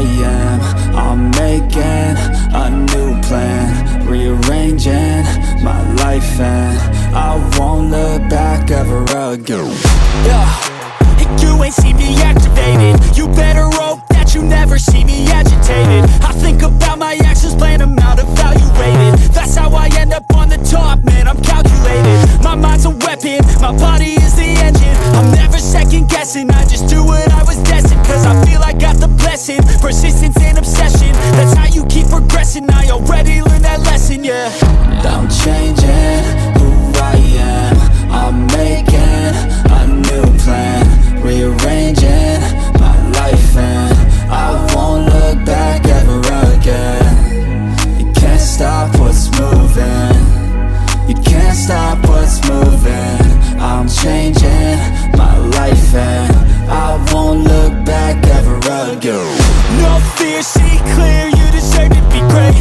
am. I'm making a new plan, rearranging my life, and I won't look back ever again. You ain't see me activated. You better hope that you never see me agitated. I think about my actions, plan them out, evaluated. That's how I end up on the top, man, I'm calculated. My mind's a weapon, my body is the engine. I'm never second guessing, I just do what I was destined. Cause I feel I got the blessing, persistence and obsession. That's how you keep progressing, I already learned that lesson, yeah. I'm changing who I am. I'm making a new plan, rearranging my life, and I won't look back ever again. You can't stop what's moving, you can't stop what's moving. I'm changing my life, and I won't look back ever again. No fear, see clear, you deserve to be great.